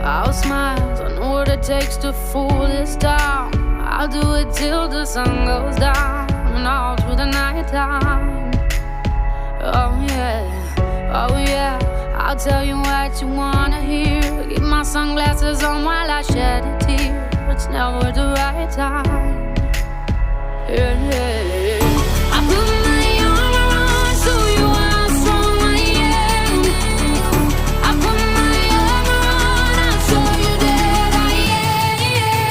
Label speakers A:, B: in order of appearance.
A: I'll smile, I know what it takes to fool this town. I'll do it till the sun goes down and all through the night time. Oh yeah, I'll tell you what you wanna hear. Keep my sunglasses on while I shed a tear. It's never the right time. Yeah.